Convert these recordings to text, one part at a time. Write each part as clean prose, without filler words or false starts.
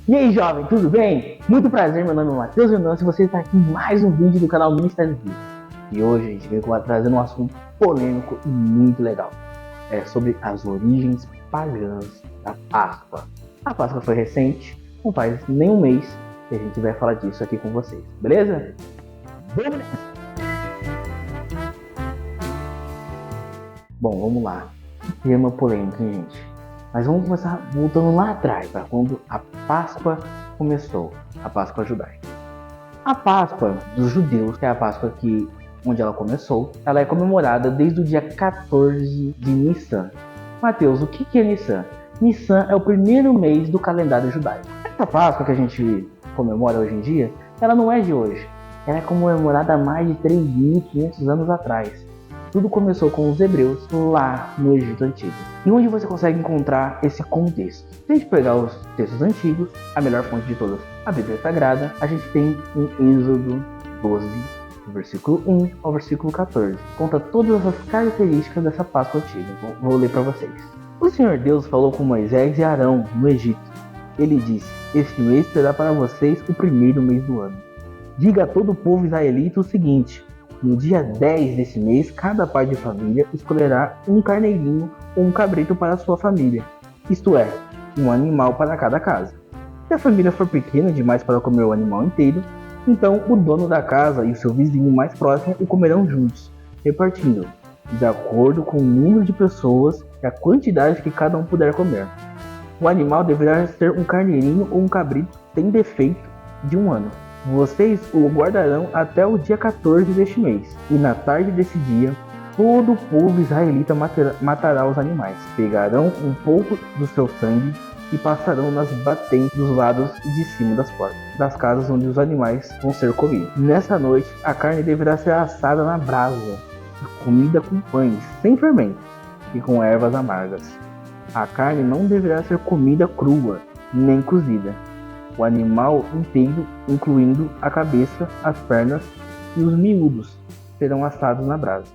E aí, jovem, tudo bem? Muito prazer, meu nome é Matheus Venâncio e você está aqui em mais um vídeo do canal Ministério Vivo. E hoje a gente veio trazendo um assunto polêmico e muito legal. É sobre as origens pagãs da Páscoa. A Páscoa foi recente, não faz nem um mês que a gente vai falar disso aqui com vocês, beleza? Vamos nessa! Bom, vamos lá. Tema polêmico, hein, gente? Mas vamos começar voltando lá atrás, para quando a Páscoa começou, a Páscoa judaica. A Páscoa dos judeus, que é a Páscoa onde ela começou, ela é comemorada desde o dia 14 de Nissan. Mateus, o que é Nissan? Nissan é o primeiro mês do calendário judaico. Essa Páscoa que a gente comemora hoje em dia, ela não é de hoje. Ela é comemorada há mais de 3.500 anos atrás. Tudo começou com os hebreus lá no Egito Antigo. E onde você consegue encontrar esse contexto? Se a gente pegar os textos antigos, a melhor fonte de todas, a Bíblia Sagrada, a gente tem em Êxodo 12, do versículo 1 ao versículo 14. Conta todas as características dessa Páscoa antiga. Vou ler para vocês. O Senhor Deus falou com Moisés e Arão no Egito. Ele disse: "Este mês será para vocês o primeiro mês do ano. Diga a todo o povo israelita o seguinte: no dia 10 desse mês, cada pai de família escolherá um carneirinho ou um cabrito para a sua família, isto é, um animal para cada casa. Se a família for pequena demais para comer o animal inteiro, então o dono da casa e o seu vizinho mais próximo o comerão juntos, repartindo, de acordo com o número de pessoas e a quantidade que cada um puder comer. O animal deverá ser um carneirinho ou um cabrito sem defeito de um ano. Vocês o guardarão até o dia 14 deste mês, e na tarde desse dia, todo o povo israelita matará os animais. Pegarão um pouco do seu sangue e passarão nas batentes dos lados de cima das portas das casas onde os animais vão ser comidos. Nessa noite, a carne deverá ser assada na brasa, comida com pães, sem fermento, e com ervas amargas. A carne não deverá ser comida crua, nem cozida. O animal inteiro, incluindo a cabeça, as pernas e os miúdos, serão assados na brasa.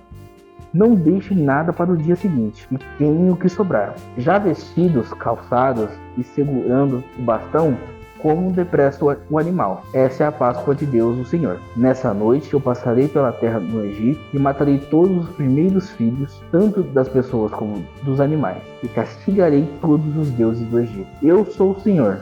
Não deixe nada para o dia seguinte, e tenha o que sobrar. Já vestidos, calçados e segurando o bastão, comam depressa o animal. Essa é a Páscoa de Deus, o Senhor. Nessa noite eu passarei pela terra do Egito e matarei todos os primeiros filhos, tanto das pessoas como dos animais, e castigarei todos os deuses do Egito. Eu sou o Senhor.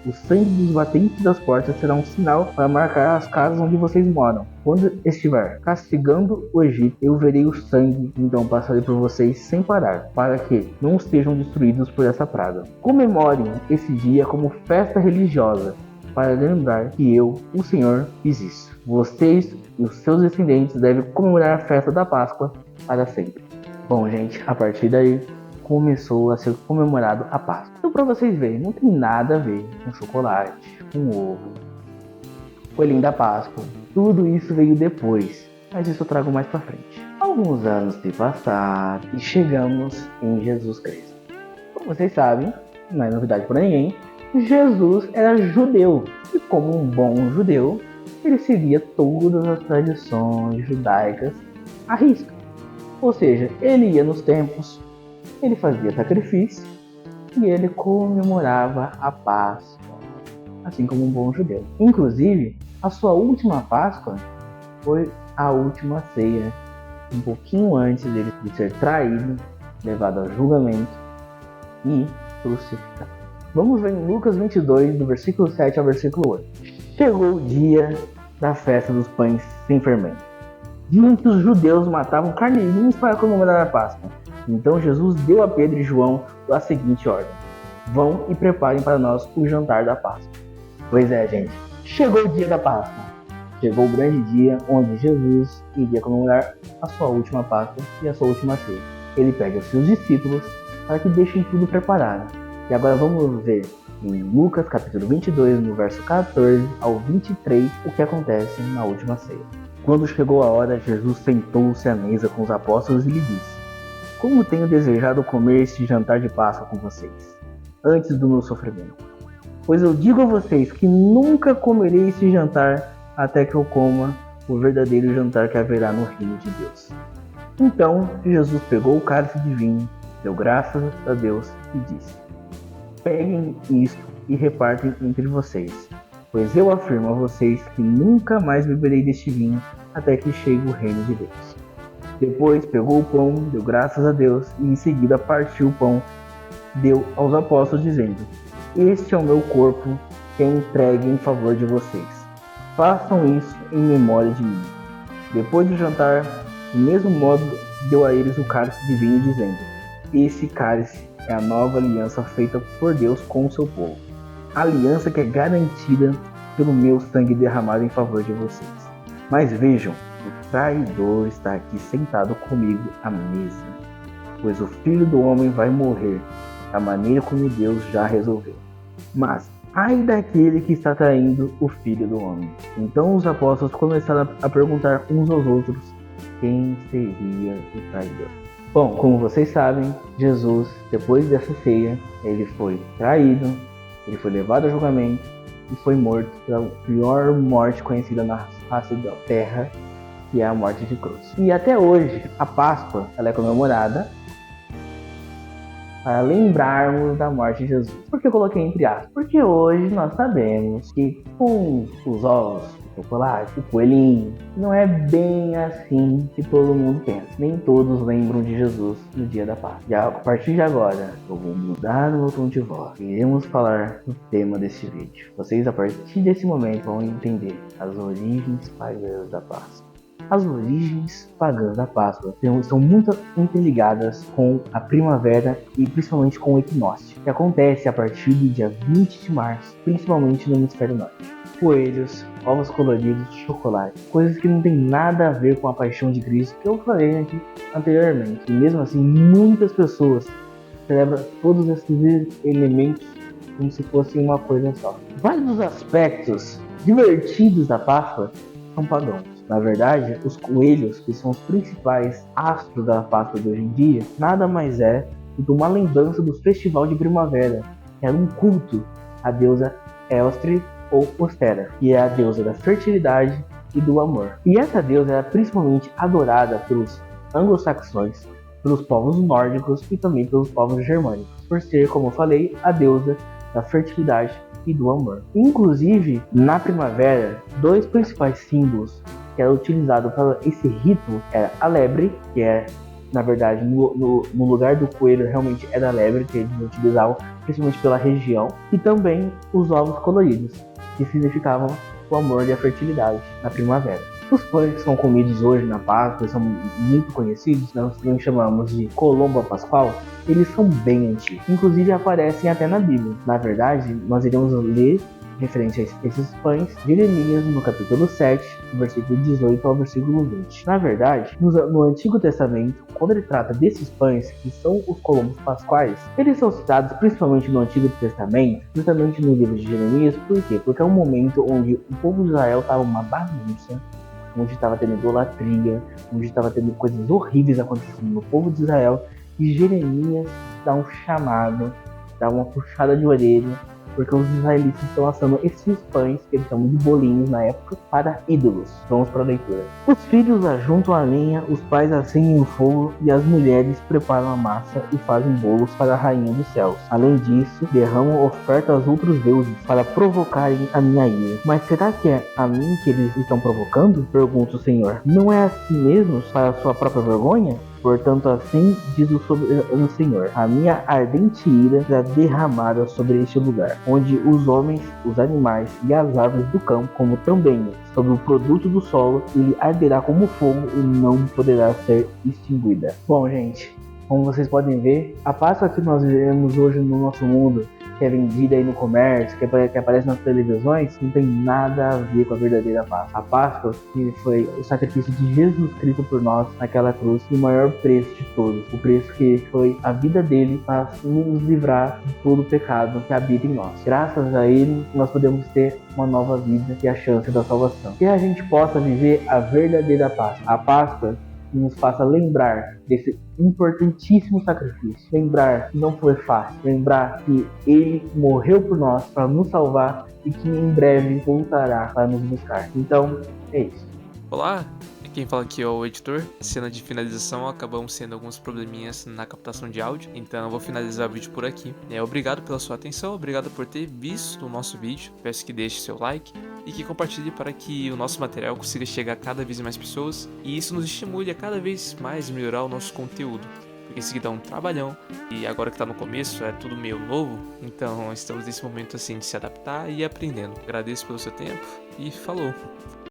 O sangue dos batentes das portas será um sinal para marcar as casas onde vocês moram. Quando estiver castigando o Egito, eu verei o sangue, então passarei por vocês sem parar, para que não sejam destruídos por essa praga. Comemorem esse dia como festa religiosa, para lembrar que eu, o Senhor, fiz isso. Vocês e os seus descendentes devem comemorar a festa da Páscoa para sempre." Bom, gente, a partir daí começou a ser comemorado a Páscoa. Então, para vocês verem, não tem nada a ver com chocolate, com ovo, coelhinho da Páscoa. Tudo isso veio depois, mas isso eu trago mais para frente. Alguns anos se passaram e chegamos em Jesus Cristo. Como vocês sabem, não é novidade para ninguém, Jesus era judeu e, como um bom judeu, ele seguia todas as tradições judaicas à risca. Ou seja, ele ia nos templos, ele fazia sacrifício e ele comemorava a Páscoa, assim como um bom judeu. Inclusive, a sua última Páscoa foi a última ceia, um pouquinho antes dele ser traído, levado ao julgamento e crucificado. Vamos ver em Lucas 22, do versículo 7 ao versículo 8. Chegou o dia da festa dos pães sem fermento, dia em que os judeus matavam carneirinhos para comemorar a Páscoa. Então Jesus deu a Pedro e João a seguinte ordem: vão e preparem para nós o jantar da Páscoa. Pois é, gente, chegou o dia da Páscoa. Chegou o grande dia onde Jesus iria comemorar a sua última Páscoa e a sua última ceia. Ele pede aos seus discípulos para que deixem tudo preparado. E agora vamos ver em Lucas capítulo 22, no verso 14 ao 23, o que acontece na última ceia. Quando chegou a hora, Jesus sentou-se à mesa com os apóstolos e lhe disse: como tenho desejado comer este jantar de Páscoa com vocês, antes do meu sofrimento. Pois eu digo a vocês que nunca comerei este jantar até que eu coma o verdadeiro jantar que haverá no reino de Deus. Então Jesus pegou o cálice de vinho, deu graças a Deus e disse: peguem isto e repartem entre vocês. Pois eu afirmo a vocês que nunca mais beberei deste vinho até que chegue o reino de Deus. Depois pegou o pão, deu graças a Deus e em seguida partiu o pão, deu aos apóstolos dizendo: este é o meu corpo que é entregue em favor de vocês. Façam isso em memória de mim. Depois do jantar, do mesmo modo, deu a eles o cálice de vinho, dizendo: esse cálice é a nova aliança feita por Deus com o seu povo. A aliança que é garantida pelo meu sangue derramado em favor de vocês. Mas vejam, o traidor está aqui sentado comigo à mesa, pois o Filho do Homem vai morrer da maneira como Deus já resolveu. Mas ai daquele que está traindo o Filho do Homem. Então os apóstolos começaram a perguntar uns aos outros quem seria o traidor. Bom, como vocês sabem, Jesus, depois dessa ceia, ele foi traído, ele foi levado a julgamento e foi morto pela pior morte conhecida na face da terra, que é a morte de cruz. E até hoje, a Páscoa ela é comemorada para lembrarmos da morte de Jesus. Por que eu coloquei entre aspas? Porque hoje nós sabemos que com os ovos, o chocolate, o coelhinho, não é bem assim que todo mundo pensa. Nem todos lembram de Jesus no dia da Páscoa. E a partir de agora, eu vou mudar o meu tom de voz. Iremos falar do tema deste vídeo. Vocês, a partir desse momento, vão entender as origens pagãs da Páscoa. As origens pagãs da Páscoa são muito interligadas com a primavera e principalmente com o equinócio, que acontece a partir do dia 20 de março, principalmente no hemisfério norte. Coelhos, ovos coloridos, chocolate, coisas que não tem nada a ver com a paixão de Cristo, que eu falei aqui anteriormente. E mesmo assim, muitas pessoas celebram todos esses elementos como se fossem uma coisa só. Vários dos aspectos divertidos da Páscoa são pagãos. Na verdade, os coelhos, que são os principais astros da Páscoa de hoje em dia, nada mais é do que uma lembrança do festival de primavera, que era um culto à deusa Elstri ou Ostera, que é a deusa da fertilidade e do amor. E essa deusa era principalmente adorada pelos anglo-saxões, pelos povos nórdicos e também pelos povos germânicos, por ser, como eu falei, a deusa da fertilidade e do amor. Inclusive, na primavera, dois principais símbolos que era utilizado para esse rito era a lebre, que é, na verdade, no lugar do coelho realmente era a lebre, que eles utilizavam principalmente pela região, e também os ovos coloridos, que significavam o amor e a fertilidade na primavera. Os pães que são comidos hoje na Páscoa são muito conhecidos, nós chamamos de Colomba Pascual. Eles são bem antigos, inclusive aparecem até na Bíblia. Na verdade, nós iremos ler referente a esses pães, Jeremias no capítulo 7, versículo 18 ao versículo 20. Na verdade, no Antigo Testamento, quando ele trata desses pães, que são os colombos pascuais, eles são citados principalmente no Antigo Testamento, justamente no livro de Jeremias. Por quê? Porque é um momento onde o povo de Israel estava uma bagunça, onde estava tendo idolatria, onde estava tendo coisas horríveis acontecendo no povo de Israel, e Jeremias dá um chamado, dá uma puxada de orelha, porque os israelitas estão assando esses pães, que eles chamam de bolinhos na época, para ídolos. Vamos para a leitura. Os filhos ajuntam a lenha, os pais acendem o fogo e as mulheres preparam a massa e fazem bolos para a rainha dos céus. Além disso, derramam ofertas aos outros deuses para provocarem a minha ira. Mas será que é a mim que eles estão provocando? Pergunta o Senhor. Não é a si mesmos para a sua própria vergonha? Portanto, assim diz o soberano Senhor: a minha ardente ira será derramada sobre este lugar, onde os homens, os animais e as árvores do campo, como também sobre o produto do solo, ele arderá como fogo e não poderá ser extinguida. Bom, gente, como vocês podem ver, a Páscoa que nós vivemos hoje no nosso mundo, que é vendida aí no comércio, que aparece nas televisões, não tem nada a ver com a verdadeira Páscoa. A Páscoa, que foi o sacrifício de Jesus Cristo por nós naquela cruz, o maior preço de todos, o preço que foi a vida dele para nos livrar de todo o pecado que habita em nós. Graças a ele, nós podemos ter uma nova vida e a chance da salvação. Que a gente possa viver a verdadeira Páscoa. A Páscoa que nos faça lembrar desse importantíssimo sacrifício. Lembrar que não foi fácil. Lembrar que ele morreu por nós para nos salvar e que em breve voltará para nos buscar. Então, é isso. Olá, Quem fala aqui é o editor. Cena de finalização, acabam sendo alguns probleminhas na captação de áudio, então eu vou finalizar o vídeo por aqui. Obrigado pela sua atenção, obrigado por ter visto o nosso vídeo. Peço que deixe seu like e que compartilhe para que o nosso material consiga chegar a cada vez mais pessoas e isso nos estimule a cada vez mais melhorar o nosso conteúdo. Porque isso aqui dá um trabalhão e agora que tá no começo é tudo meio novo, então estamos nesse momento assim de se adaptar e aprendendo. Agradeço pelo seu tempo e falou!